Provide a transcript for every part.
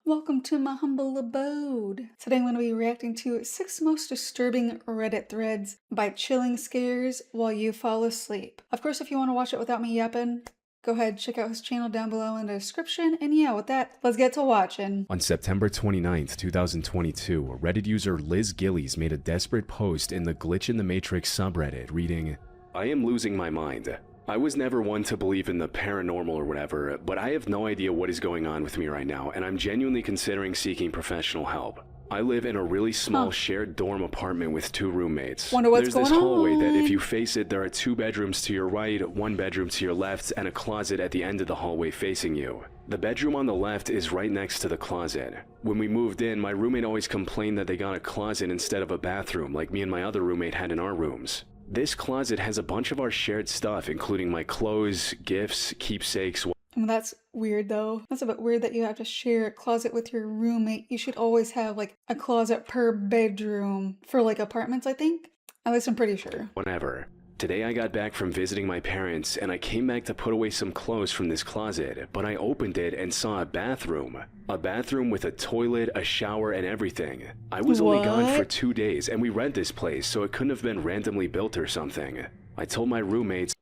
Welcome to my humble abode. Today I'm going to be reacting to 6 most disturbing Reddit threads by chilling scares while you fall asleep. Of course, if you want to watch it without me yapping, go ahead, check out his channel down below in the description. And yeah, with that, let's get to watching. On September 29th, 2022, Reddit user Liz Gillies made a desperate post in the Glitch in the Matrix subreddit reading, "I am losing my mind. I was never one to believe in the paranormal or whatever, but I have no idea what is going on with me right now, and I'm genuinely considering seeking professional help. I live in a really small shared dorm apartment with 2 roommates. Wonder what's There's this going hallway that if on. you face it, there are 2 bedrooms to your right, 1 bedroom to your left, and a closet at the end of the hallway facing you. The bedroom on the left is right next to the closet. When we moved in, my roommate always complained that they got a closet instead of a bathroom like me and my other roommate had in our rooms. This closet has a bunch of our shared stuff, including my clothes, gifts, keepsakes." I mean, that's weird though. That's a bit weird that you have to share a closet with your roommate. You should always have like a closet per bedroom for like apartments, I think. At least I'm pretty sure. Whatever. Today I got back from visiting my parents and I came back to put away some clothes from this closet, but I opened it and saw a bathroom. A bathroom with a toilet, a shower, and everything. I was only gone for 2 days and we rent this place, so it couldn't have been randomly built or something. I told my roommates,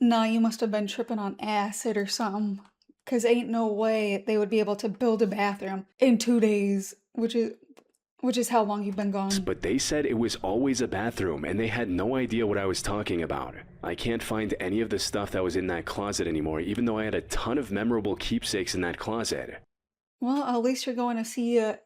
Nah, you must have been tripping on acid or something. Cause ain't no way they would be able to build a bathroom in 2 days, which is how long you've been gone. but they said it was always a bathroom and they had no idea what I was talking about. I can't find any of the stuff that was in that closet anymore, even though I had a ton of memorable keepsakes in that closet. Well, at least you're going to see a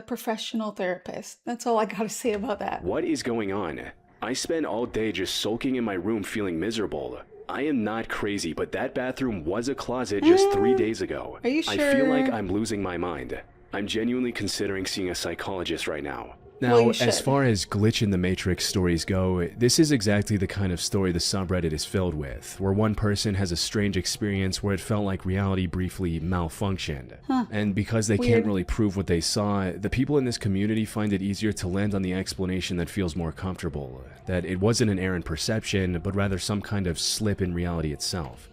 professional therapist. That's all I gotta say about that. What is going on? I spent all day just sulking in my room feeling miserable. I am not crazy, but that bathroom was a closet just 3 days ago. Are you I feel like sure? I'm losing my mind. I'm genuinely considering seeing a psychologist right now. Well, Now, you as should. far as Glitch in the Matrix stories go, this is exactly the kind of story the subreddit is filled with, where one person has a strange experience where it felt like reality briefly malfunctioned. And because they Weird. can't really prove what they saw, the people in this community find it easier to land on the explanation that feels more comfortable, that it wasn't an errant perception, but rather some kind of slip in reality itself.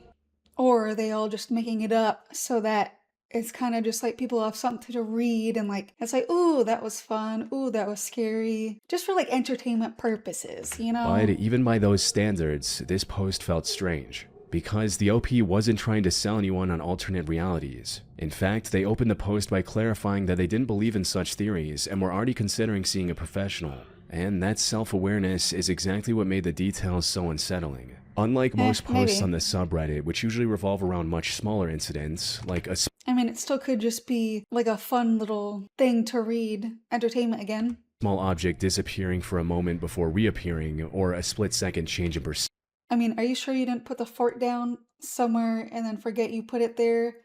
Or are they all just making it up so that it's kind of just like people have something to read and like, it's like, ooh, that was fun. Ooh, that was scary. Just for like entertainment purposes, you know? But even by those standards, this post felt strange. Because the OP wasn't trying to sell anyone on alternate realities. In fact, they opened the post by clarifying that they didn't believe in such theories and were already considering seeing a professional. And that self-awareness is exactly what made the details so unsettling. Unlike most posts maybe. on the subreddit, which usually revolve around much smaller incidents, like a I mean, it still could just be like a fun little thing to read. Entertainment again. small object disappearing for a moment before reappearing, or a split-second change in perspective. I mean, are you sure you didn't put the fork down somewhere and then forget you put it there?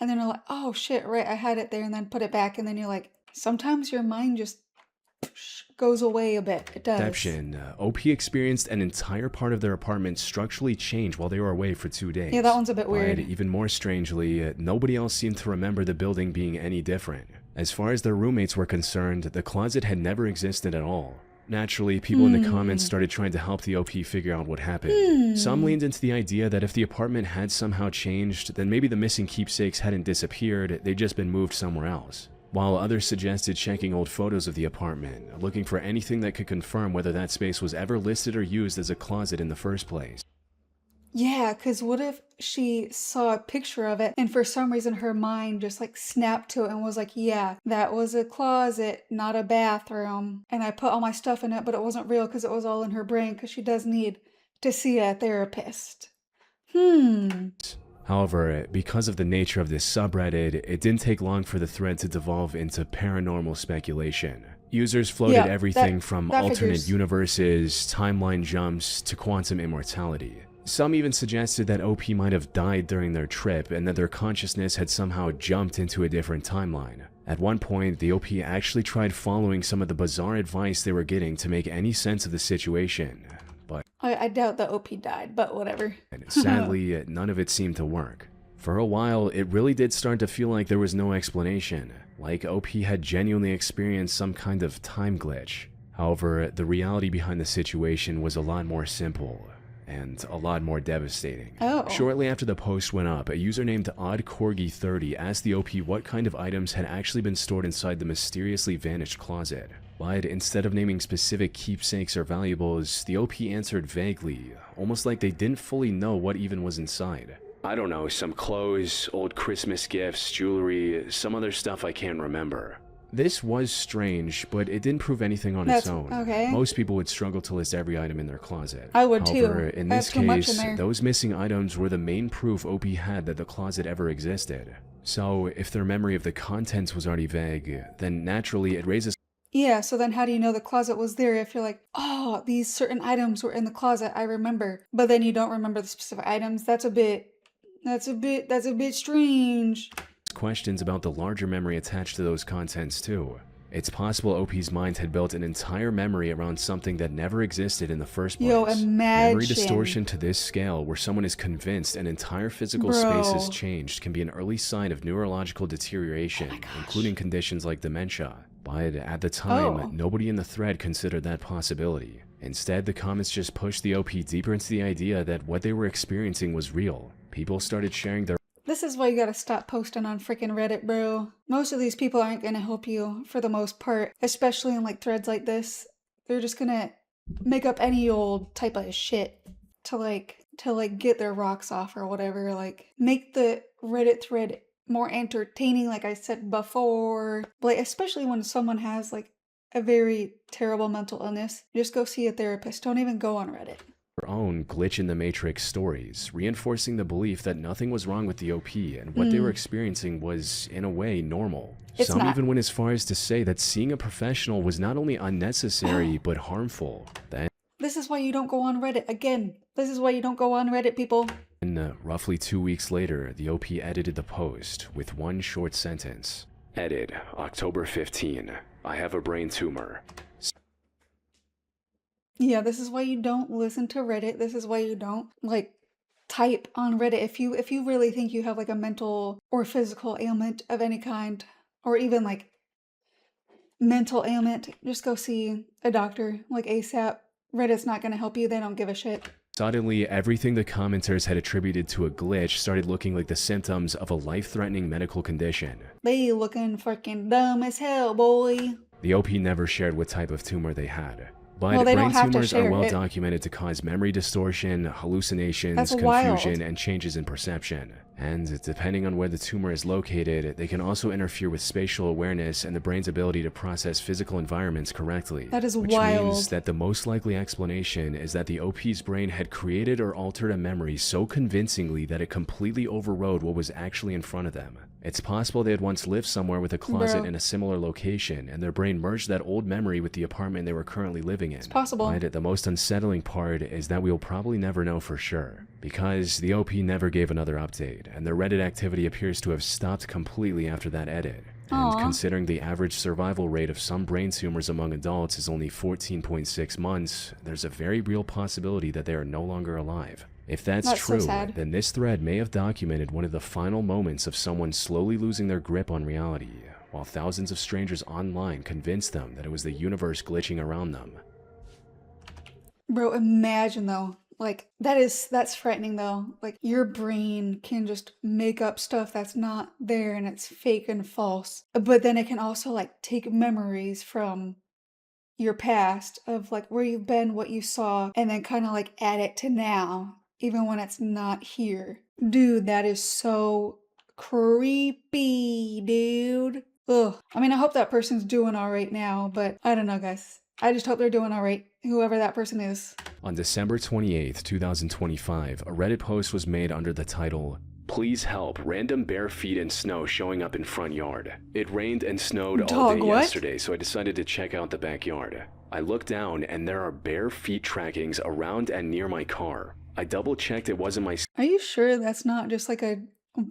And then you're like, oh shit, right, I had it there, and then put it back, and then you're like, sometimes your mind just goes away a bit. It does. OP experienced an entire part of their apartment structurally change while they were away for 2 days. Yeah, that one's a bit weird. But even more strangely, nobody else seemed to remember the building being any different. As far as their roommates were concerned, the closet had never existed at all. Naturally, people in the comments started trying to help the OP figure out what happened. Some leaned into the idea that if the apartment had somehow changed, then maybe the missing keepsakes hadn't disappeared, they'd just been moved somewhere else. While others suggested checking old photos of the apartment, looking for anything that could confirm whether that space was ever listed or used as a closet in the first place. Yeah, because what if she saw a picture of it and for some reason her mind just like snapped to it and was like, yeah, that was a closet, not a bathroom. And I put all my stuff in it, but it wasn't real because it was all in her brain because she does need to see a therapist. However, because of the nature of this subreddit, it didn't take long for the thread to devolve into paranormal speculation. Users floated everything from alternate figures. universes, timeline jumps, to quantum immortality. Some even suggested that OP might have died during their trip and that their consciousness had somehow jumped into a different timeline. At one point, the OP actually tried following some of the bizarre advice they were getting to make any sense of the situation. But I doubt the OP died, but whatever. sadly, none of it seemed to work. For a while, it really did start to feel like there was no explanation, like OP had genuinely experienced some kind of time glitch. However, the reality behind the situation was a lot more simple. and a lot more devastating. Oh. Shortly after the post went up, a user named OddCorgi30 asked the OP what kind of items had actually been stored inside the mysteriously vanished closet. But instead of naming specific keepsakes or valuables, the OP answered vaguely, almost like they didn't fully know what even was inside. I don't know, some clothes, old Christmas gifts, jewelry, some other stuff I can't remember. This was strange, but it didn't prove anything on its own. Okay. Most people would struggle to list every item in their closet. I would However, too. in That's this too much case, in there. those missing items were the main proof OP had that the closet ever existed. So, if their memory of the contents was already vague, then naturally it raises. Yeah, so then how do you know the closet was there if you're like, oh, these certain items were in the closet, I remember, but then you don't remember the specific items? That's a bit strange. Questions about the larger memory attached to those contents too. It's possible OP's mind had built an entire memory around something that never existed in the first place. Yo, imagine. Memory distortion to this scale, where someone is convinced an entire physical space has Bro. changed, can be an early sign of neurological deterioration, including conditions like dementia. But at the time, nobody in the thread considered that possibility. Instead, the comments just pushed the OP deeper into the idea that what they were experiencing was real. People started sharing their. This is why you gotta stop posting on freaking Reddit, bro. Most of these people aren't gonna help you for the most part, especially in like threads like this. They're just gonna make up any old type of shit to get their rocks off or whatever. Like, make the Reddit thread more entertaining, like I said before. Like, especially when someone has like a very terrible mental illness, just go see a therapist. Don't even go on Reddit. Own glitch in the matrix stories, reinforcing the belief that nothing was wrong with the OP and what they were experiencing was, in a way, normal. Some even went as far as to say that seeing a professional was not only unnecessary but harmful. This is why you don't go on Reddit. Again, this is why you don't go on Reddit, people. And roughly 2 weeks later, the OP edited the post with one short sentence. Edit, October 15. I have a brain tumor. Yeah, this is why you don't listen to Reddit. This is why you don't, like, type on Reddit. If you really think you have, like, a mental or physical ailment of any kind, or even, like, mental ailment, just go see a doctor, like, ASAP. Reddit's not gonna help you. They don't give a shit. Suddenly, everything the commenters had attributed to a glitch started looking like the symptoms of a life-threatening medical condition. They looking freaking dumb as hell, boy. The OP never shared what type of tumor they had. But Well, they brain don't have to tumors are share well it. documented to cause memory distortion, hallucinations, That's confusion, wild. and changes in perception. And depending on where the tumor is located, they can also interfere with spatial awareness and the brain's ability to process physical environments correctly. That is which wild. means that the most likely explanation is that the OP's brain had created or altered a memory so convincingly that it completely overrode what was actually in front of them. It's possible they had once lived somewhere with a closet in a similar location, and their brain merged that old memory with the apartment they were currently living in. It's possible. But the most unsettling part is that we'll probably never know for sure, because the OP never gave another update, and their Reddit activity appears to have stopped completely after that edit. And considering the average survival rate of some brain tumors among adults is only 14.6 months, there's a very real possibility that they are no longer alive. If that's so true, sad. then this thread may have documented one of the final moments of someone slowly losing their grip on reality, while thousands of strangers online convinced them that it was the universe glitching around them. Bro, imagine though. Like, that's frightening though. Like, your brain can just make up stuff that's not there and it's fake and false. But then it can also, like, take memories from your past of, like, where you've been, what you saw, and then kind of, like, add it to now, even when it's not here. Dude, that is so creepy, dude. Ugh. I mean, I hope that person's doing all right now, but I don't know, guys. I just hope they're doing all right, whoever that person is. On December 28th, 2025, a Reddit post was made under the title, "Please help, random bare feet and snow showing up in front yard. It rained and snowed all day yesterday, so I decided to check out the backyard. I looked down and there are bare feet trackings around and near my car. I double checked it wasn't my Are you sure that's not just like a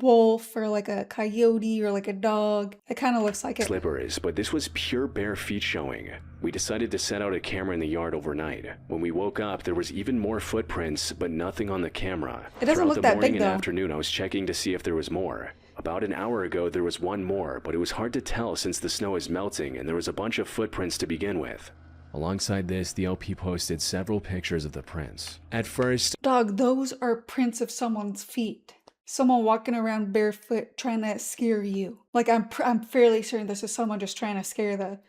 wolf or like a coyote or like a dog? It kind of looks like it. slippers, but this was pure bare feet showing. We decided to set out a camera in the yard overnight. When we woke up, there was even more footprints, but nothing on the camera. It doesn't look Throughout the that morning big and though. afternoon, I was checking to see if there was more. About an hour ago, there was one more, but it was hard to tell since the snow is melting and there was a bunch of footprints to begin with. Alongside this, the OP posted several pictures of the prints. At first, Dog, those are prints of someone's feet. Someone walking around barefoot trying to scare you. Like, I'm fairly certain this is someone just trying to scare the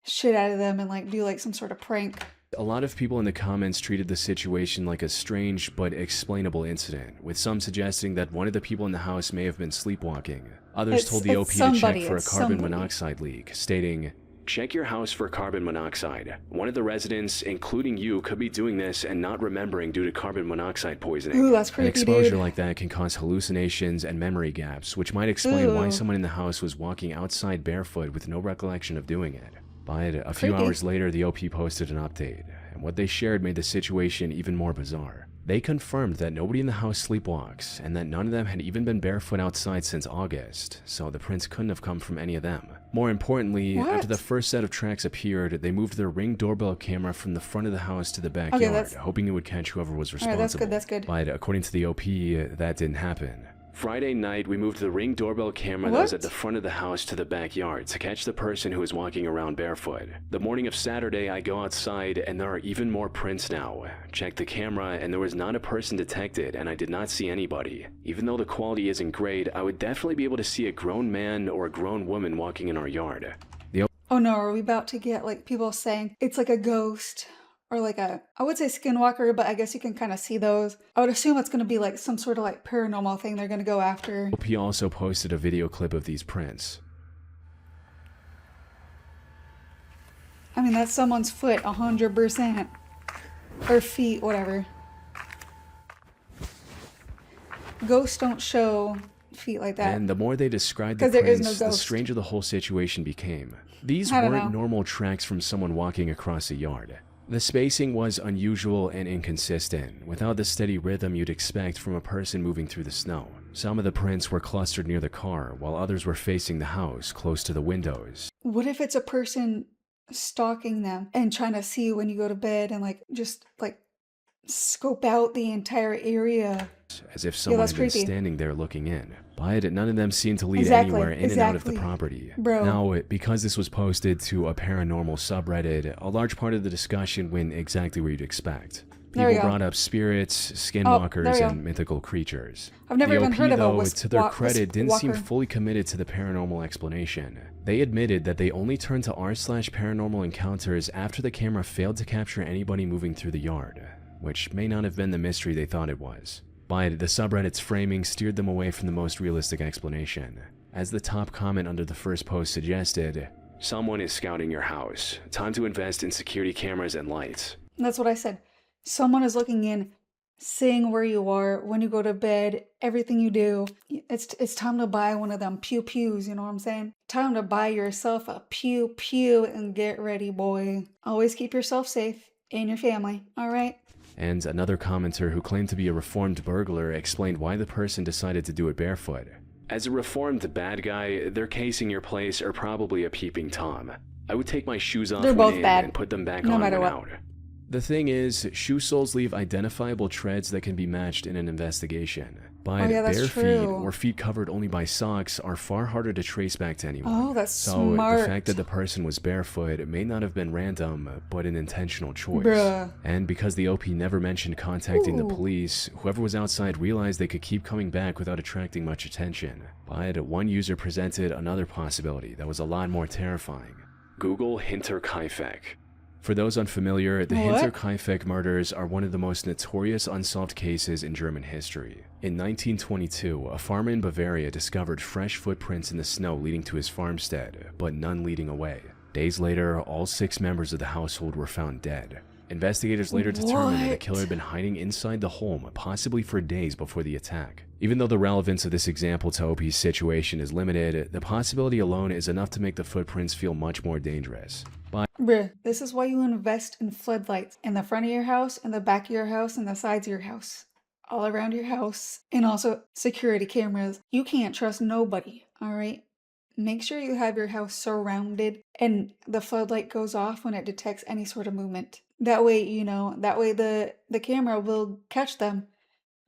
shit out of them and like do like some sort of prank. a lot of people in the comments treated the situation like a strange but explainable incident, with some suggesting that one of the people in the house may have been sleepwalking. Others told the OP to check for a carbon monoxide leak, stating, "Check your house for carbon monoxide. One of the residents, including you, could be doing this and not remembering due to carbon monoxide poisoning." Ooh, that's creepy, An exposure dude. like that can cause hallucinations and memory gaps, which might explain why someone in the house was walking outside barefoot with no recollection of doing it. But a few hours later, the OP posted an update, and what they shared made the situation even more bizarre. They confirmed that nobody in the house sleepwalks, and that none of them had even been barefoot outside since August, so the prints couldn't have come from any of them. More importantly, after the first set of tracks appeared, they moved their Ring doorbell camera from the front of the house to the backyard, hoping it would catch whoever was responsible. That's good. But according to the OP, that didn't happen. Friday night, we moved the Ring doorbell camera that was at the front of the house to the backyard to catch the person who was walking around barefoot. The morning of Saturday, I go outside and there are even more prints now. Checked the camera and there was not a person detected and I did not see anybody. Even though the quality isn't great, I would definitely be able to see a grown man or a grown woman walking in our yard. Oh no, are we about to get like people saying it's like a ghost? Or like I would say skinwalker, but I guess you can kind of see those. I would assume it's going to be like some sort of like paranormal thing they're going to go after. OP also posted a video clip of these prints. I mean, that's someone's foot, 100%. Or feet, whatever. Ghosts don't show feet like that. And the more they described the prints, the stranger the whole situation became. These weren't normal tracks from someone walking across a yard. The spacing was unusual and inconsistent, without the steady rhythm you'd expect from a person moving through the snow. Some of the prints were clustered near the car, while others were facing the house, close to the windows. What if it's a person stalking them and trying to see when you go to bed and like just like scope out the entire area? As if someone had been standing there looking in. But none of them seemed to lead anywhere in and out of the property. Now, because this was posted to a paranormal subreddit, a large part of the discussion went exactly where you'd expect. People brought up spirits, skinwalkers, and mythical creatures. I've never even heard of a wisp to their credit, didn't seem fully committed to the paranormal explanation. They admitted that they only turned to r/paranormal encounters after the camera failed to capture anybody moving through the yard, which may not have been the mystery they thought it was. But the subreddit's framing steered them away from the most realistic explanation. As the top comment under the first post suggested, "Someone is scouting your house. Time to invest in security cameras and lights." That's what I said. Someone is looking in, seeing where you are, when you go to bed, everything you do. It's time to buy one of them pew-pews, you know what I'm saying? Time to buy yourself a pew-pew and get ready, boy. Always keep yourself safe and your family, all right? And another commenter who claimed to be a reformed burglar explained why the person decided to do it barefoot. "As a reformed bad guy, they're casing your place or probably a peeping Tom. I would take my shoes off and put them back on when out." The thing is, shoe soles leave identifiable treads that can be matched in an investigation. But bare feet or feet covered only by socks are far harder to trace back to anyone. Oh, that's so smart. The fact that the person was barefoot may not have been random, but an intentional choice. Bruh. And because the OP never mentioned contacting the police, whoever was outside realized they could keep coming back without attracting much attention. But one user presented another possibility that was a lot more terrifying. Google Hinterkaifeck. For those unfamiliar, the Hinterkaifeck murders are one of the most notorious unsolved cases in German history. In 1922, a farmer in Bavaria discovered fresh footprints in the snow leading to his farmstead, but none leading away. Days later, all 6 members of the household were found dead. Investigators later determined that the killer had been hiding inside the home, possibly for days before the attack. Even though the relevance of this example to OP's situation is limited, the possibility alone is enough to make the footprints feel much more dangerous. Bruh, this is why you invest in floodlights in the front of your house, in the back of your house, and the sides of your house. All around your house. And also security cameras. You can't trust nobody, alright? Make sure you have your house surrounded and the floodlight goes off when it detects any sort of movement. That way, you know, that way the camera will catch them.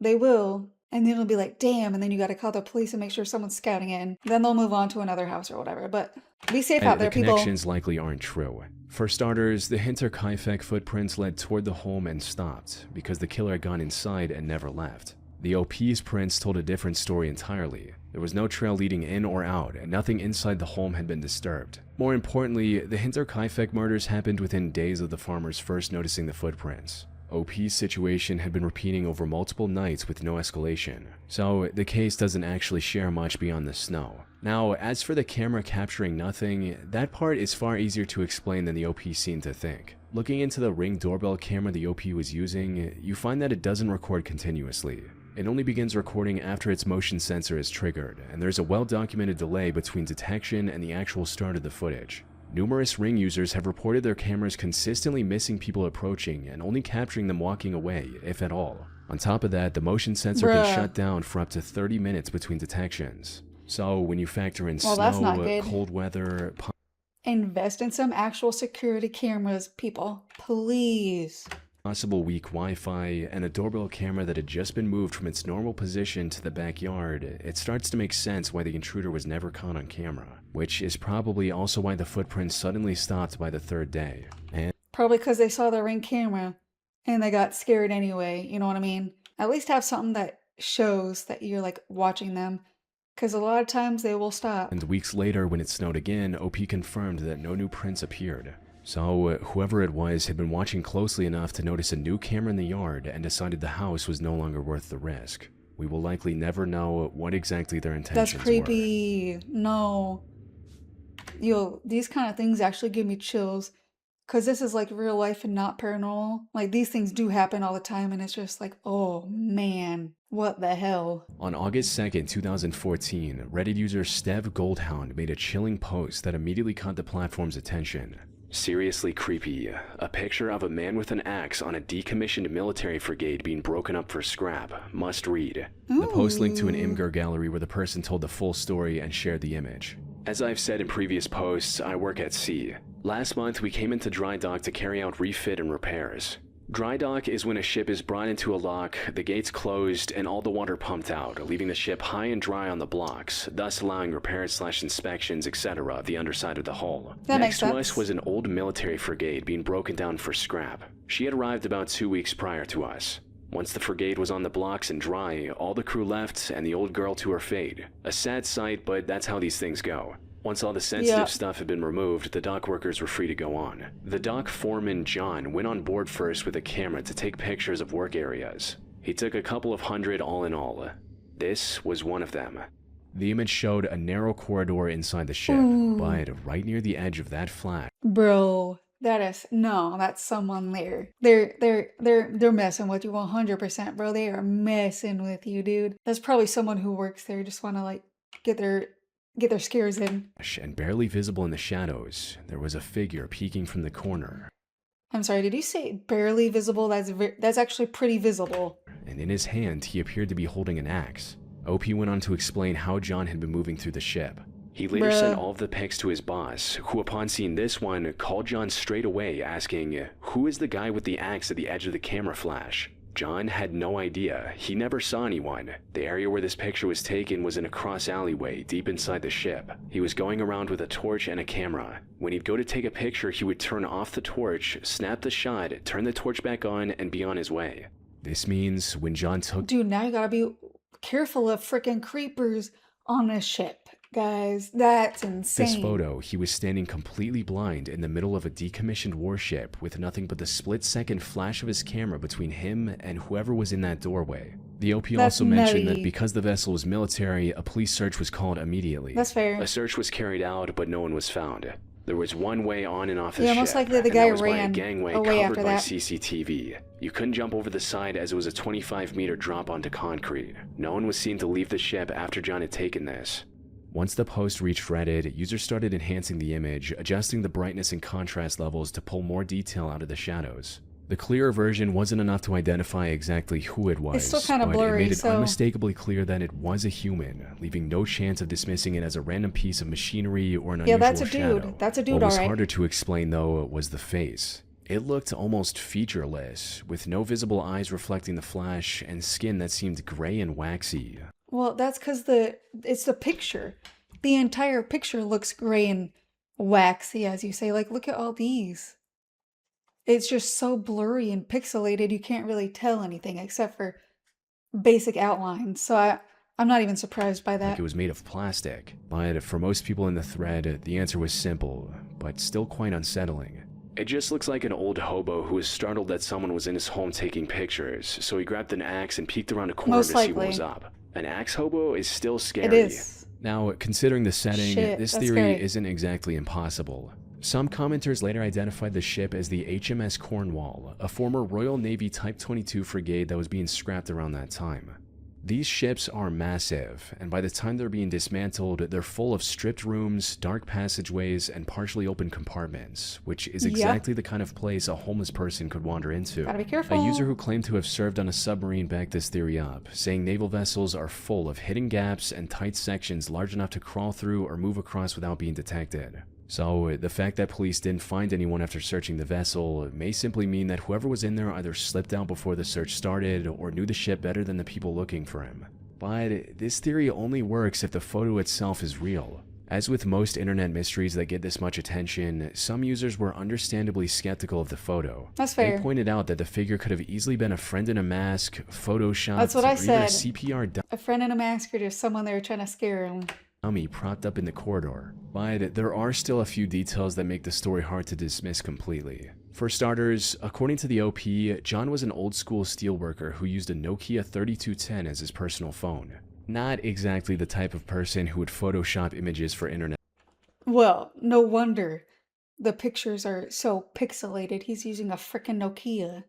They will. And then it'll be like, damn, and then you gotta call the police and make sure someone's scouting in. Then they'll move on to another house or whatever. But be safe out The there, people. connections likely aren't true. For starters, the Hinterkaifeck footprints led toward the home and stopped because the killer had gone inside and never left. The OP's prints told a different story entirely. There was no trail leading in or out, and nothing inside the home had been disturbed. More importantly, the Hinterkaifeck murders happened within days of the farmers first noticing the footprints. OP's situation had been repeating over multiple nights with no escalation, so the case doesn't actually share much beyond the snow. Now, as for the camera capturing nothing, that part is far easier to explain than the OP seemed to think. Looking into the Ring doorbell camera the OP was using, you find that it doesn't record continuously. It only begins recording after its motion sensor is triggered, and there's a well-documented delay between detection and the actual start of the footage. Numerous Ring users have reported their cameras consistently missing people approaching and only capturing them walking away, if at all. On top of that, the motion sensor can shut down for up to 30 minutes between detections. So when you factor in snow, cold weather... Invest in some actual security cameras, people. Please. Possible weak Wi-Fi, and a doorbell camera that had just been moved from its normal position to the backyard, it starts to make sense why the intruder was never caught on camera, which is probably also why the footprints suddenly stopped by the third day. And probably because they saw the Ring camera and they got scared anyway, you know what I mean? At least have something that shows that you're like watching them, because a lot of times they will stop. And weeks later, when it snowed again, OP confirmed that no new prints appeared. So, whoever it was had been watching closely enough to notice a new camera in the yard and decided the house was no longer worth the risk. We will likely never know what exactly their intentions were. That's creepy. No. Yo, these kind of things actually give me chills. Because this is like real life and not paranormal. Like, these things do happen all the time, and it's just like, oh man, what the hell? On August 2nd, 2014, Reddit user Stev Goldhound made a chilling post that immediately caught the platform's attention. Seriously creepy. A picture of a man with an axe on a decommissioned military frigate being broken up for scrap. Must read. Ooh. The post linked to an Imgur gallery where the person told the full story and shared the image. As I've said in previous posts, I work at sea. Last month, we came into dry dock to carry out refit and repairs. Dry dock is when a ship is brought into a lock, the gates closed, and all the water pumped out, leaving the ship high and dry on the blocks, thus allowing repairs/inspections, etc. of the underside of the hull. Next to us was an old military frigate being broken down for scrap. She had arrived about 2 weeks prior to us. Once the frigate was on the blocks and dry, all the crew left and the old girl to her fate. A sad sight, but that's how these things go. Once all the sensitive stuff had been removed, the dock workers were free to go on. The dock foreman, John, went on board first with a camera to take pictures of work areas. He took a couple of hundred all in all. This was one of them. The image showed a narrow corridor inside the ship, but right near the edge of that flat. Bro, that's someone there. They're messing with you 100%, bro. They are messing with you, dude. That's probably someone who works there, just want to like get their scares in. And barely visible in the shadows, there was a figure peeking from the corner. I'm sorry, did you say barely visible? That's actually pretty visible. And in his hand, he appeared to be holding an axe. OP went on to explain how John had been moving through the ship. He later sent all of the pics to his boss, who upon seeing this one, called John straight away asking, "Who is the guy with the axe at the edge of the camera flash?" John had no idea. He never saw anyone. The area where this picture was taken was in a cross alleyway deep inside the ship. He was going around with a torch and a camera. When he'd go to take a picture, he would turn off the torch, snap the shot, turn the torch back on, and be on his way. This means when John took... Dude, now you gotta be careful of freaking creepers on a ship. Guys, that's insane. This photo, he was standing completely blind in the middle of a decommissioned warship with nothing but the split-second flash of his camera between him and whoever was in that doorway. The OP also mentioned that because the vessel was military, a police search was called immediately. That's fair. A search was carried out, but no one was found. There was one way on and off the ship, most likely the guy ran by a gangway away covered after by that. CCTV. You couldn't jump over the side as it was a 25-meter drop onto concrete. No one was seen to leave the ship after John had taken this. Once the post reached Reddit, users started enhancing the image, adjusting the brightness and contrast levels to pull more detail out of the shadows. The clearer version wasn't enough to identify exactly who it was, it's still kind of but blurry, it made it unmistakably clear that it was a human, leaving no chance of dismissing it as a random piece of machinery or an unusual shadow. That's a dude, What was alright. harder to explain, though, was the face. It looked almost featureless, with no visible eyes reflecting the flash and skin that seemed gray and waxy. Well, that's because it's the picture. The entire picture looks gray and waxy, as you say. Like, look at all these. It's just so blurry and pixelated, you can't really tell anything except for basic outlines. So I'm not even surprised by that. Like it was made of plastic. But for most people in the thread, the answer was simple, but still quite unsettling. It just looks like an old hobo who was startled that someone was in his home taking pictures, so he grabbed an axe and peeked around a corner Most to likely. see what was up. An axe hobo is still scary. It is. Now, considering the setting, Shit, this that's theory scary. isn't exactly impossible. Some commenters later identified the ship as the HMS Cornwall, a former Royal Navy Type 22 frigate that was being scrapped around that time. These ships are massive, and by the time they're being dismantled, they're full of stripped rooms, dark passageways, and partially open compartments, which is exactly the kind of place a homeless person could wander into. Gotta be careful. A user who claimed to have served on a submarine backed this theory up, saying naval vessels are full of hidden gaps and tight sections large enough to crawl through or move across without being detected. So, the fact that police didn't find anyone after searching the vessel may simply mean that whoever was in there either slipped out before the search started or knew the ship better than the people looking for him. But this theory only works if the photo itself is real. As with most internet mysteries that get this much attention, some users were understandably skeptical of the photo. That's fair. They pointed out that the figure could have easily been a friend in a mask, photoshopped, That's what I or even said. a CPR A friend in a mask or just someone they were trying to scare him. dummy propped up in the corridor. But there are still a few details that make the story hard to dismiss completely. For starters, according to the OP, John was an old-school steelworker who used a Nokia 3210 as his personal phone. Not exactly the type of person who would Photoshop images for internet Well, no wonder the pictures are so pixelated. He's using a frickin' Nokia.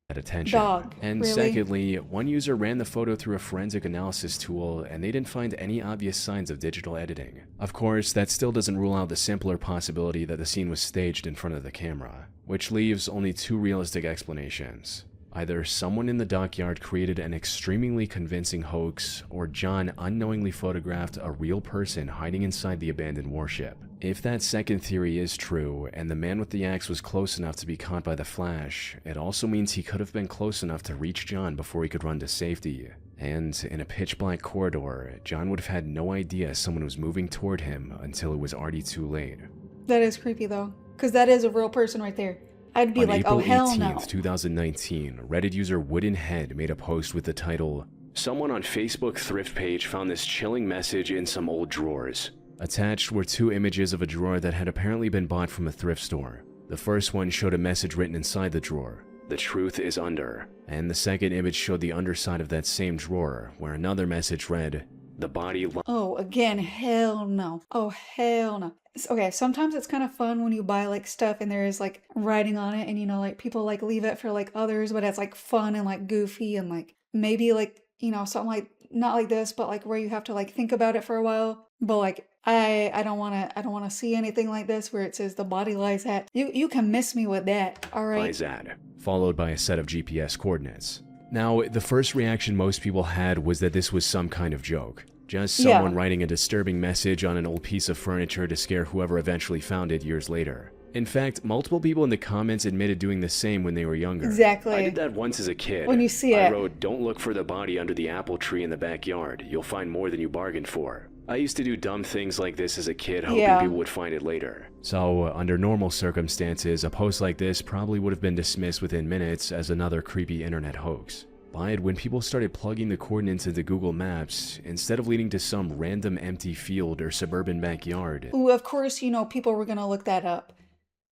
attention. Dog, And really? secondly, one user ran the photo through a forensic analysis tool and they didn't find any obvious signs of digital editing. Of course, that still doesn't rule out the simpler possibility that the scene was staged in front of the camera, which leaves only two realistic explanations. Either someone in the dockyard created an extremely convincing hoax, or John unknowingly photographed a real person hiding inside the abandoned warship. If that second theory is true, and the man with the axe was close enough to be caught by the flash, it also means he could have been close enough to reach John before he could run to safety. And in a pitch-black corridor, John would have had no idea someone was moving toward him until it was already too late. That is creepy though, because that is a real person right there. I'd be On like, April oh hell 18th, no. 2019, Reddit user Wooden Head made a post with the title, "Someone on Facebook thrift page found this chilling message in some old drawers." Attached were two images of a drawer that had apparently been bought from a thrift store. The first one showed a message written inside the drawer, "The truth is under." And the second image showed the underside of that same drawer, where another message read, "The body Oh, again, hell no. Oh, hell no. Okay, sometimes it's kind of fun when you buy like stuff and there is like writing on it and you know, like people like leave it for like others, but it's like fun and like goofy and like maybe like, you know, something like not like this, but like where you have to like think about it for a while. But like I don't want to see anything like this where it says the body lies at. You can miss me with that. All right. lies at," followed by a set of GPS coordinates. Now, the first reaction most people had was that this was some kind of joke. Just someone writing a disturbing message on an old piece of furniture to scare whoever eventually found it years later. In fact, multiple people in the comments admitted doing the same when they were younger. Exactly. "I did that once as a kid. When you see I it. wrote, 'Don't look for the body under the apple tree in the backyard. You'll find more than you bargained for.' I used to do dumb things like this as a kid, hoping people would find it later." So, under normal circumstances, a post like this probably would have been dismissed within minutes as another creepy internet hoax. But when people started plugging the coordinates into Google Maps, instead of leading to some random empty field or suburban backyard, Ooh, of course, you know, people were gonna look that up.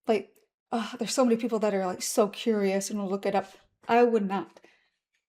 Like, there's so many people that are like so curious and will look it up. I would not.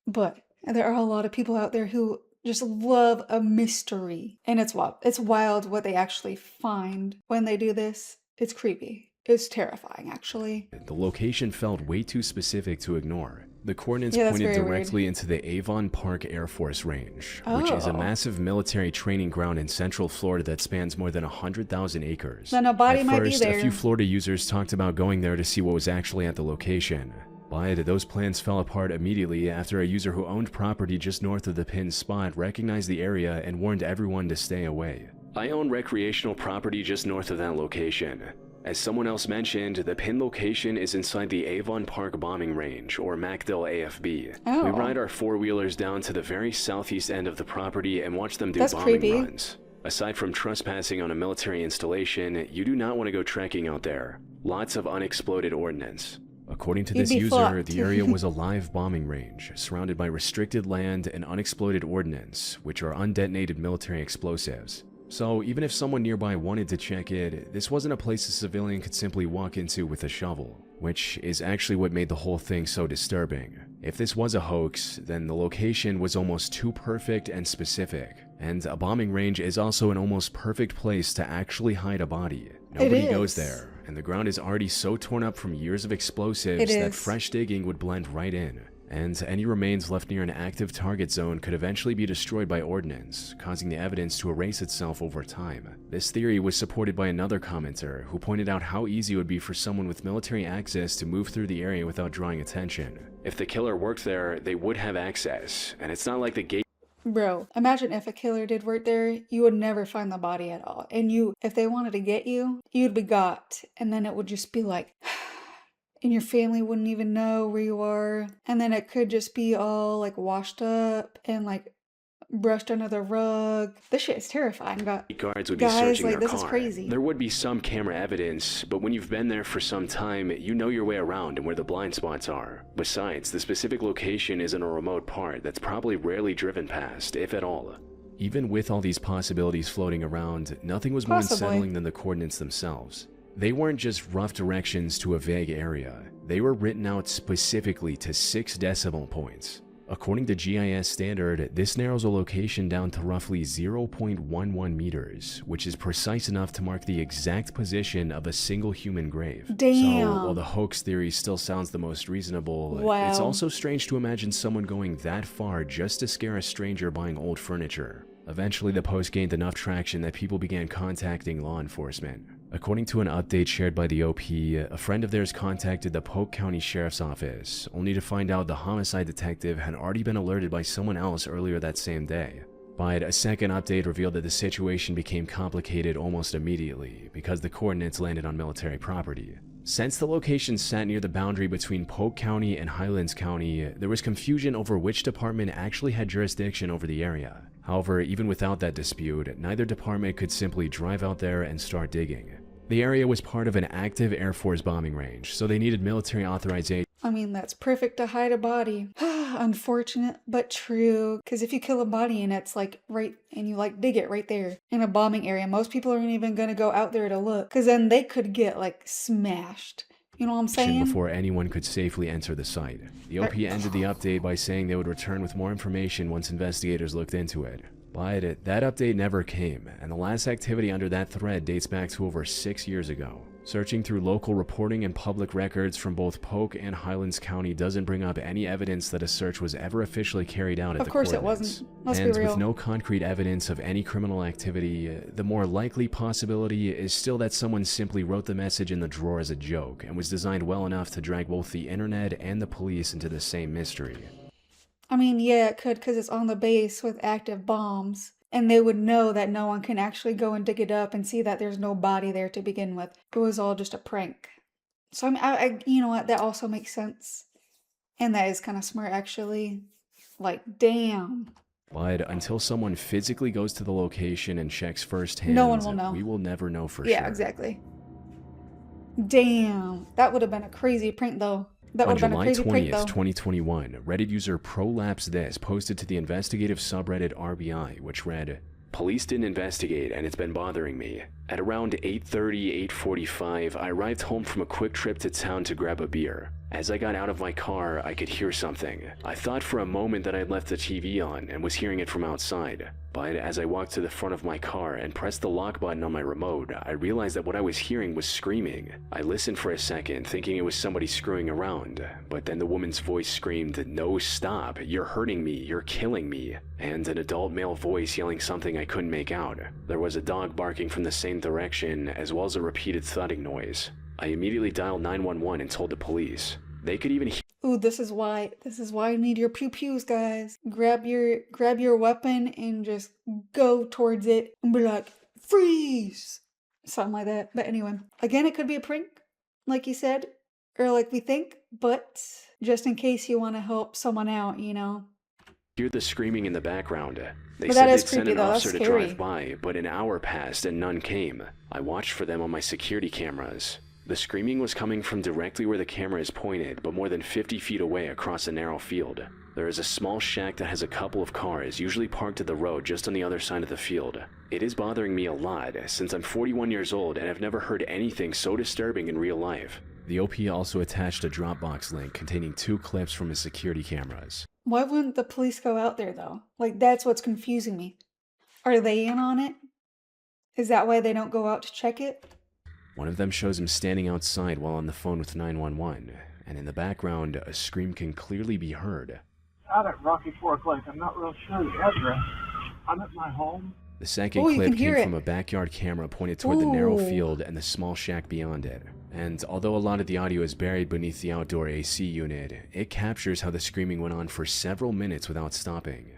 But there are a lot of people out there who just love a mystery. And it's wild. It's wild what they actually find when they do this. It's creepy. It's terrifying, actually. the location felt way too specific to ignore. The coordinates Yeah, that's pointed very directly into the Avon Park Air Force Range, which is a Oh. massive military training ground in central Florida that spans more than 100,000 acres. Then a body At might be first, a there. few Florida users talked about going there to see what was actually at the location. But those plans fell apart immediately after a user who owned property just north of the pinned spot recognized the area and warned everyone to stay away. "I own recreational property just north of that location. As someone else mentioned, the pin location is inside the Avon Park bombing range, or MacDill AFB. We ride Oh, our four-wheelers down to the very southeast end of the property and watch them do that's bombing creepy. runs. Aside from trespassing on a military installation, you do not want to go trekking out there. Lots of unexploded ordnance. According to You'd this be user, fucked. the area was a live bombing range, surrounded by restricted land and unexploded ordnance, which are undetonated military explosives. So even if someone nearby wanted to check it, this wasn't a place a civilian could simply walk into with a shovel, which is actually what made the whole thing so disturbing. If this was a hoax, then the location was almost too perfect and specific, and a bombing range is also an almost perfect place to actually hide a body. Nobody goes there, and the ground is already so torn up from years of explosives that fresh digging would blend right in. And any remains left near an active target zone could eventually be destroyed by ordnance, causing the evidence to erase itself over time. This theory was supported by another commenter who pointed out how easy it would be for someone with military access to move through the area without drawing attention. If the killer worked there, they would have access, and it's not like the gate. Bro, imagine if a killer did work there, you would never find the body at all. And if they wanted to get you, you'd be got. And then it would just be like, and your family wouldn't even know where you are. And then it could just be all like washed up and like brushed under the rug. This shit is terrifying. Guards would be Guys, searching like, their this is car. crazy. There would be some camera evidence, but when you've been there for some time, you know your way around and where the blind spots are. Besides, the specific location is in a remote part that's probably rarely driven past, if at all. Even with all these possibilities floating around, nothing was more unsettling than the coordinates themselves. They weren't just rough directions to a vague area. They were written out specifically to 6 decimal points. According to GIS standard, this narrows a location down to roughly 0.11 meters, which is precise enough to mark the exact position of a single human grave. Damn. So, while the hoax theory still sounds the most reasonable, it's also strange to imagine someone going that far just to scare a stranger buying old furniture. Eventually, the post gained enough traction that people began contacting law enforcement. According to an update shared by the OP, a friend of theirs contacted the Polk County Sheriff's Office, only to find out the homicide detective had already been alerted by someone else earlier that same day. But a second update revealed that the situation became complicated almost immediately because the coordinates landed on military property. Since the location sat near the boundary between Polk County and Highlands County, there was confusion over which department actually had jurisdiction over the area. However, even without that dispute, neither department could simply drive out there and start digging. The area was part of an active Air Force bombing range, so they needed military authorization. I mean, that's perfect to hide a body. Unfortunate, but true. Because if you kill a body and it's like right, and you like dig it right there in a bombing area, most people aren't even going to go out there to look. Because then they could get like smashed. You know what I'm saying? Before anyone could safely enter the site. The OP ended the update by saying they would return with more information once investigators looked into it. But that update never came, and the last activity under that thread dates back to over 6 years ago. Searching through local reporting and public records from both Polk and Highlands County doesn't bring up any evidence that a search was ever officially carried out at the coordinates. Of course it wasn't. Let's and be real. with no concrete evidence of any criminal activity, the more likely possibility is still that someone simply wrote the message in the drawer as a joke and was designed well enough to drag both the internet and the police into the same mystery. I mean, yeah, it could because it's on the base with active bombs. And they would know that no one can actually go and dig it up and see that there's no body there to begin with. It was all just a prank. So you know what? That also makes sense. And that is kind of smart, actually. Like, damn. But until someone physically goes to the location and checks firsthand, no one will know. We will never know for sure. Yeah, exactly. Damn. That would have been a crazy prank, though. That would have been a crazy prank, though. On July 20th, 2021, Reddit user ProlapseThis posted to the investigative subreddit RBI, which read, "Police didn't investigate and it's been bothering me. At around 8:30, 8:45, I arrived home from a quick trip to town to grab a beer. As I got out of my car, I could hear something. I thought for a moment that I'd left the TV on and was hearing it from outside. But as I walked to the front of my car and pressed the lock button on my remote, I realized that what I was hearing was screaming. I listened for a second, thinking it was somebody screwing around. But then the woman's voice screamed, 'No, stop, you're hurting me, you're killing me,' and an adult male voice yelling something I couldn't make out. There was a dog barking from the same direction, as well as a repeated thudding noise. I immediately dialed 911 and told the police. They could even hear." Ooh, this is why you need your pew-pews, guys. Grab your weapon and just go towards it and be like, freeze! Something like that. But anyway, again, it could be a prank, like you said, or like we think, but just in case you want to help someone out, you know. Hear the screaming in the background. They But that said is they'd send creepy an though. That's officer to drive scary. by, but an hour passed and none came. I watched for them on my security cameras. The screaming was coming from directly where the camera is pointed, but more than 50 feet away across a narrow field. There is a small shack that has a couple of cars, usually parked at the road just on the other side of the field. It is bothering me a lot, since I'm 41 years old and have never heard anything so disturbing in real life. The OP also attached a Dropbox link containing 2 clips from his security cameras. Why wouldn't the police go out there though? Like, that's what's confusing me. Are they in on it? Is that why they don't go out to check it? One of them shows him standing outside while on the phone with 911, and in the background, a scream can clearly be heard. Out at Rocky Fork Lake. I'm not real sure the address. I'm at my home. The second Oh, you clip can hear came it. from a backyard camera pointed toward the narrow Ooh. field and the small shack beyond it. And although a lot of the audio is buried beneath the outdoor AC unit, it captures how the screaming went on for several minutes without stopping.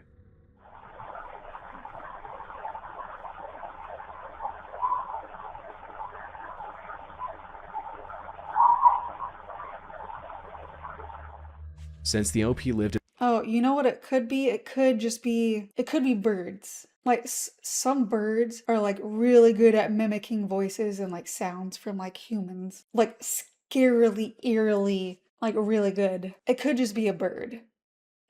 Since the OP lived in Oh, you know what it could be? It could be birds. Like some birds are like really good at mimicking voices and like sounds from like humans. Like scarily, eerily, like really good. It could just be a bird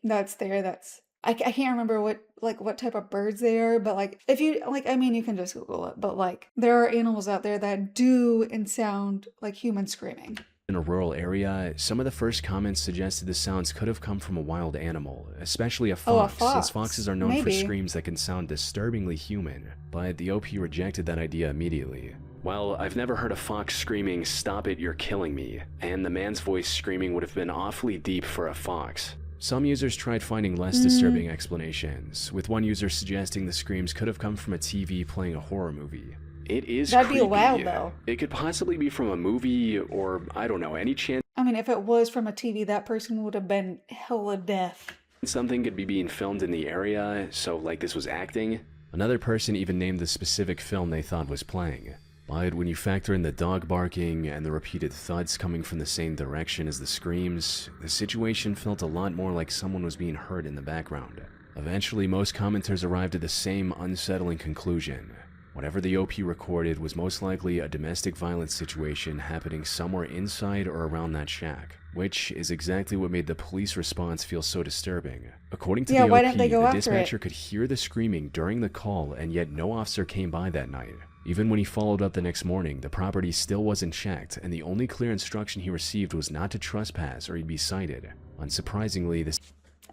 that's there. I can't remember what type of birds they are, but like if you like, I mean, you can just Google it. But like there are animals out there that do and sound like humans screaming. in a rural area, some of the first comments suggested the sounds could have come from a wild animal, especially a fox, Oh, a since fox. foxes are known for Maybe. screams that can sound disturbingly human, but the OP rejected that idea immediately. Well, I've never heard a fox screaming, "Stop it, you're killing me," and the man's voice screaming would have been awfully deep for a fox. Some users tried finding less disturbing explanations, with one user suggesting the screams could have come from a TV playing a horror movie. It is That'd be creepy. loud, though. It could possibly be from a movie or, I don't know, any chance I mean, if it was from a TV, that person would have been hella deaf. something could be being filmed in the area, so like this was acting. Another person even named the specific film they thought was playing. But when you factor in the dog barking and the repeated thuds coming from the same direction as the screams, the situation felt a lot more like someone was being heard in the background. Eventually, most commenters arrived at the same unsettling conclusion. Whatever the OP recorded was most likely a domestic violence situation happening somewhere inside or around that shack, which is exactly what made the police response feel so disturbing. According to Yeah, the why OP, didn't they go the after it? dispatcher could hear the screaming during the call, and yet no officer came by that night. Even when he followed up the next morning, the property still wasn't checked, and the only clear instruction he received was not to trespass or he'd be cited. Unsurprisingly, this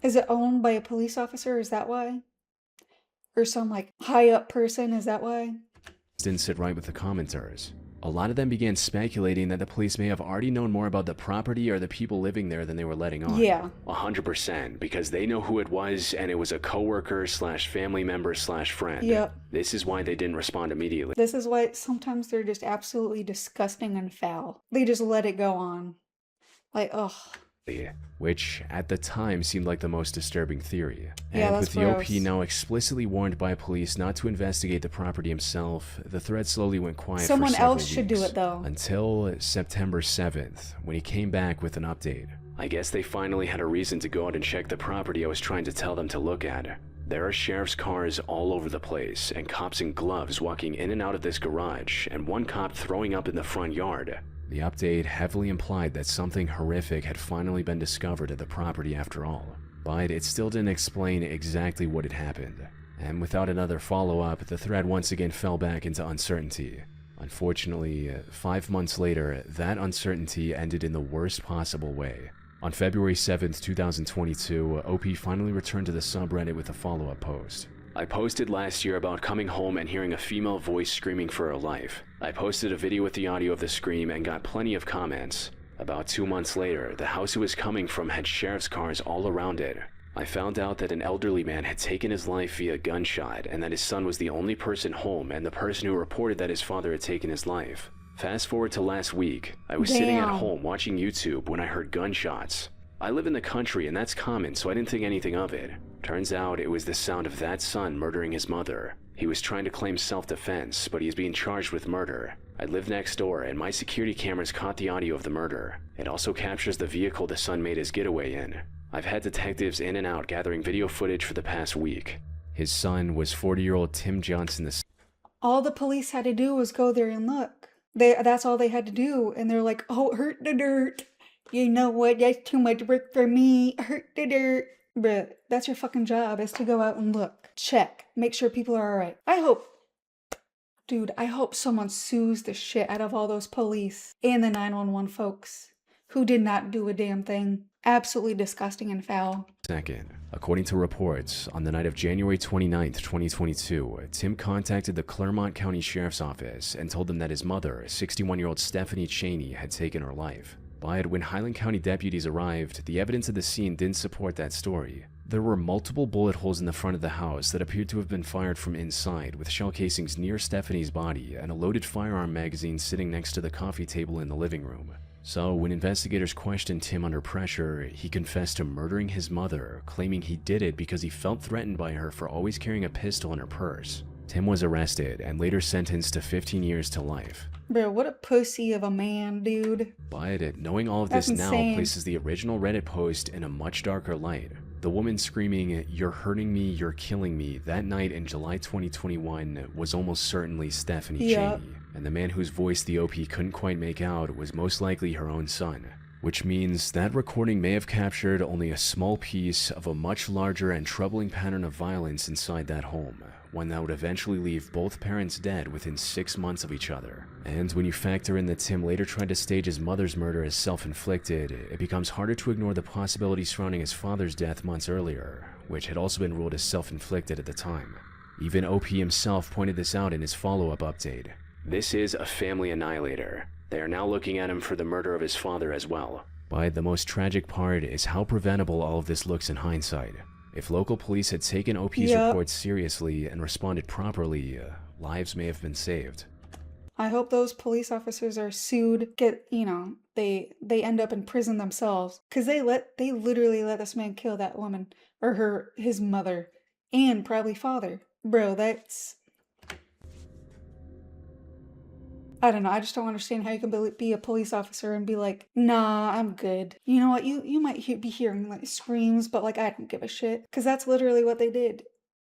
Is it owned by a police officer? Is that why? Or some like high up person? Is that why? didn't sit right with the commenters. A lot of them began speculating that the police may have already known more about the property or the people living there than they were letting on. Yeah. 100%, because they know who it was, and it was a coworker slash family member slash friend. Yep. This is why they didn't respond immediately. This is why sometimes they're just absolutely disgusting and foul. They just let it go on. Like, ugh. Which, at the time, seemed like the most disturbing theory. Yeah, And that's with the OP gross. now explicitly warned by police not to investigate the property himself, the thread slowly went quiet Someone for several else should do weeks, it, though. until September 7th, when he came back with an update. I guess they finally had a reason to go out and check the property I was trying to tell them to look at. There are sheriff's cars all over the place, and cops in gloves walking in and out of this garage, and one cop throwing up in the front yard. The update heavily implied that something horrific had finally been discovered at the property after all, but it still didn't explain exactly what had happened. And without another follow-up, the thread once again fell back into uncertainty. Unfortunately, 5 months later, that uncertainty ended in the worst possible way. On February 7th, 2022, OP finally returned to the subreddit with a follow-up post. I posted last year about coming home and hearing a female voice screaming for her life. I posted a video with the audio of the scream and got plenty of comments. About 2 months later, the house it was coming from had sheriff's cars all around it. I found out that an elderly man had taken his life via gunshot and that his son was the only person home and the person who reported that his father had taken his life. Fast forward to last week, I was sitting at Damn. home watching YouTube when I heard gunshots. I live in the country and that's common, so I didn't think anything of it. Turns out it was the sound of that son murdering his mother. He was trying to claim self-defense, but he is being charged with murder. I live next door, and my security cameras caught the audio of the murder. It also captures the vehicle the son made his getaway in. I've had detectives in and out gathering video footage for the past week. His son was 40-year-old Tim Johnson. All the police had to do was go there and look. That's all they had to do. And they're like, oh, hurt the dirt. You know what? That's too much work for me. Hurt the dirt. Bruh, that's your fucking job, is to go out and look. Check. Make sure people are alright. I hope someone sues the shit out of all those police and the 911 folks who did not do a damn thing. Absolutely disgusting and foul. Second, according to reports, on the night of January 29, 2022, Tim contacted the Clermont County Sheriff's Office and told them that his mother, 61-year-old Stephanie Cheney, had taken her life. But when Highland County deputies arrived, the evidence of the scene didn't support that story. There were multiple bullet holes in the front of the house that appeared to have been fired from inside, with shell casings near Stephanie's body and a loaded firearm magazine sitting next to the coffee table in the living room. So, when investigators questioned Tim under pressure, he confessed to murdering his mother, claiming he did it because he felt threatened by her for always carrying a pistol in her purse. Tim was arrested and later sentenced to 15 years to life. Bro, what a pussy of a man, dude. But knowing all of That's this now insane. places the original Reddit post in a much darker light. The woman screaming, "You're hurting me, you're killing me," that night in July 2021 was almost certainly Stephanie Yep. Cheney, and the man whose voice the OP couldn't quite make out was most likely her own son. Which means that recording may have captured only a small piece of a much larger and troubling pattern of violence inside that home, one that would eventually leave both parents dead within 6 months of each other. And when you factor in that Tim later tried to stage his mother's murder as self-inflicted, it becomes harder to ignore the possibility surrounding his father's death months earlier, which had also been ruled as self-inflicted at the time. Even OP himself pointed this out in his follow-up update. This is a family annihilator. They are now looking at him for the murder of his father as well. But the most tragic part is how preventable all of this looks in hindsight. If local police had taken OP's Yep. reports seriously and responded properly, lives may have been saved. I hope those police officers are sued, they end up in prison themselves. Cause they literally let this man kill that woman, or his mother, and probably father. Bro, that's... I don't know, I just don't understand how you can be a police officer and be like, nah, I'm good. You know what, you might be hearing like screams, but like I don't give a shit. Cause that's literally what they did.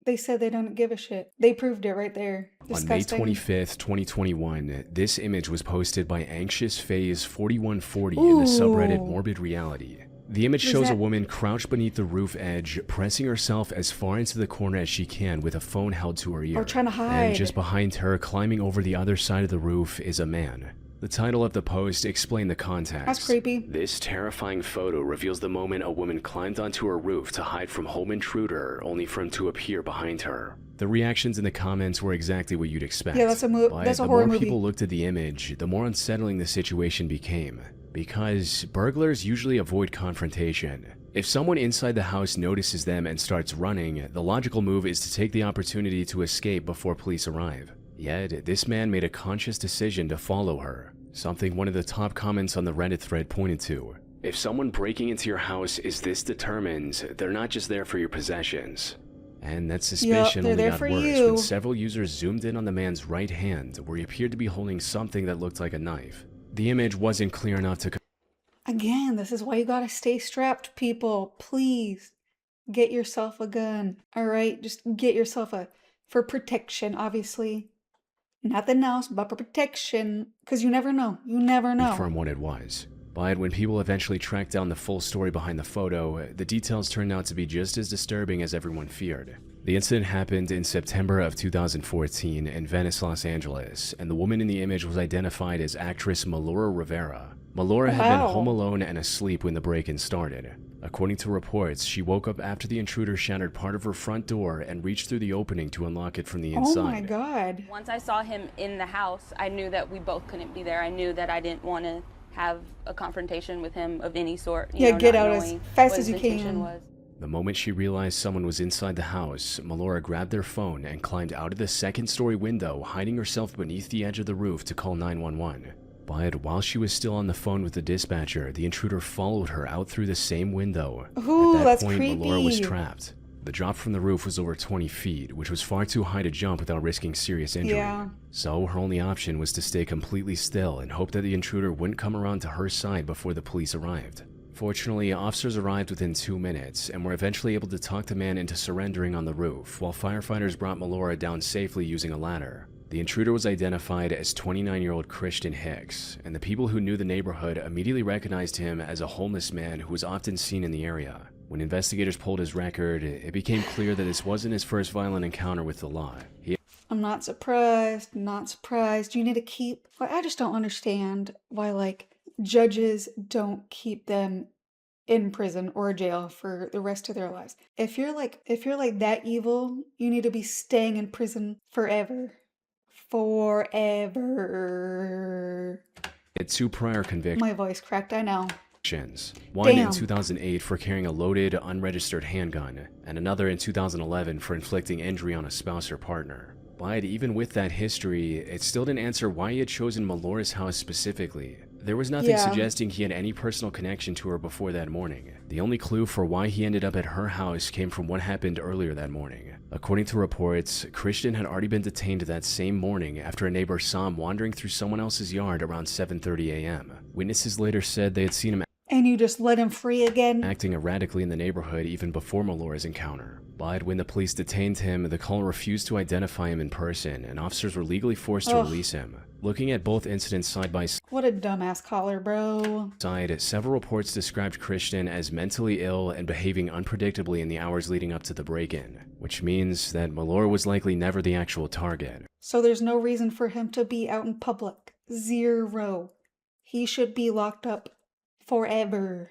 They said they don't give a shit. They proved it right there. Disgusting. On May 25th, 2021, this image was posted by Anxious Phase 4140 in the subreddit Ooh. Morbid Reality. The image Was shows a that- woman crouched beneath the roof edge, pressing herself as far into the corner as she can with a phone held to her ear. Or trying to hide. And just behind her, climbing over the other side of the roof, is a man. The title of the post explained the context. That's creepy. This terrifying photo reveals the moment a woman climbed onto her roof to hide from home intruder, only for him to appear behind her. The reactions in the comments were exactly what you'd expect. Yeah, that's a But that's a the horror more movie. people looked at the image, the more unsettling the situation became. Because burglars usually avoid confrontation. If someone inside the house notices them and starts running, the logical move is to take the opportunity to escape before police arrive. Yet, this man made a conscious decision to follow her, something one of the top comments on the Reddit thread pointed to. If someone breaking into your house is this determined, they're not just there for your possessions. And that suspicion they're only there got for worse you. when several users zoomed in on the man's right hand, where he appeared to be holding something that looked like a knife. The image wasn't clear enough to Again, this is why you gotta stay strapped, people. Please get yourself a gun. Alright? Just get yourself for protection, obviously. Nothing else but for protection. Because you never know. You never know. confirm what it was. But when people eventually tracked down the full story behind the photo, the details turned out to be just as disturbing as everyone feared. The incident happened in September of 2014 in Venice, Los Angeles, and the woman in the image was identified as actress Melora Rivera. Melora had been Wow. home alone and asleep when the break-in started. According to reports, she woke up after the intruder shattered part of her front door and reached through the opening to unlock it from the inside. Oh my god. Once I saw him in the house, I knew that we both couldn't be there. I knew that I didn't want to have a confrontation with him of any sort. Yeah, get not out as knowing fast what as his you can. intention was. The moment she realized someone was inside the house, Melora grabbed their phone and climbed out of the second-story window, hiding herself beneath the edge of the roof to call 911. But while she was still on the phone with the dispatcher, the intruder followed her out through the same window. Ooh, At that that's point, creepy. Melora was trapped. The drop from the roof was over 20 feet, which was far too high to jump without risking serious injury. Yeah. So her only option was to stay completely still and hope that the intruder wouldn't come around to her side before the police arrived. Fortunately, officers arrived within 2 minutes and were eventually able to talk the man into surrendering on the roof, while firefighters brought Melora down safely using a ladder. The intruder was identified as 29-year-old Christian Hicks, and the people who knew the neighborhood immediately recognized him as a homeless man who was often seen in the area. When investigators pulled his record, it became clear that this wasn't his first violent encounter with the law. I'm not surprised, not surprised. You need to keep... I just don't understand why, like, judges don't keep them in prison or jail for the rest of their lives. If you're like that evil, you need to be staying in prison forever. Forever. Had 2 prior convictions. My voice cracked, I know. One in Damn. 2008 for carrying a loaded, unregistered handgun, and another in 2011 for inflicting injury on a spouse or partner. But even with that history, it still didn't answer why he had chosen Melora's house specifically. There was nothing suggesting he had any personal connection to her before that morning. The only clue for why he ended up at her house came from what happened earlier that morning. According to reports, Christian had already been detained that same morning after a neighbor saw him wandering through someone else's yard around 7:30 a.m. Witnesses later said they had seen him And you just let him free again? acting erratically in the neighborhood even before Melora's encounter. But when the police detained him, the caller refused to identify him in person, and officers were legally forced to release him. Looking at both incidents side by What a dumbass caller, bro. side, several reports described Christian as mentally ill and behaving unpredictably in the hours leading up to the break-in, which means that Melora was likely never the actual target. So there's no reason for him to be out in public. 0. He should be locked up forever.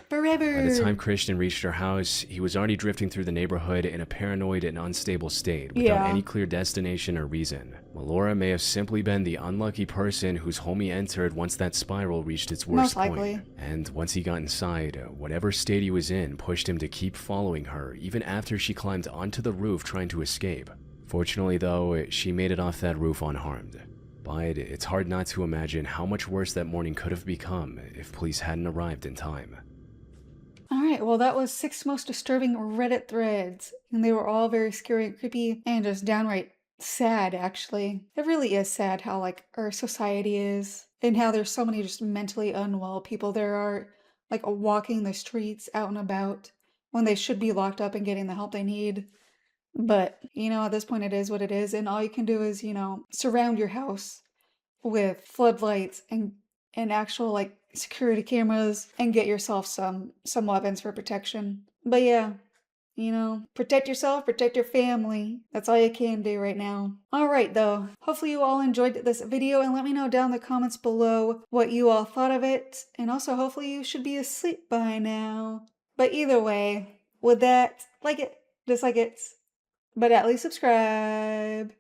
Forever. By the time Christian reached her house, he was already drifting through the neighborhood in a paranoid and unstable state without any clear destination or reason. Melora may have simply been the unlucky person whose home he entered once that spiral reached its worst Most likely. point. And once he got inside, whatever state he was in pushed him to keep following her even after she climbed onto the roof trying to escape. Fortunately though, she made it off that roof unharmed. But it's hard not to imagine how much worse that morning could have become if police hadn't arrived in time. Alright, well that was 6 most disturbing Reddit threads. And they were all very scary and creepy and just downright sad, actually. It really is sad how, like, our society is. And how there's so many just mentally unwell people there are, like, walking the streets out and about when they should be locked up and getting the help they need. But, you know, at this point it is what it is. And all you can do is, you know, surround your house with floodlights and actual, like, security cameras and get yourself some weapons for protection. But yeah, you know, protect yourself, protect your family. That's all you can do right now. Alright though, hopefully you all enjoyed this video and let me know down in the comments below what you all thought of it. And also hopefully you should be asleep by now. But either way, with that, like it, dislike it, but at least subscribe.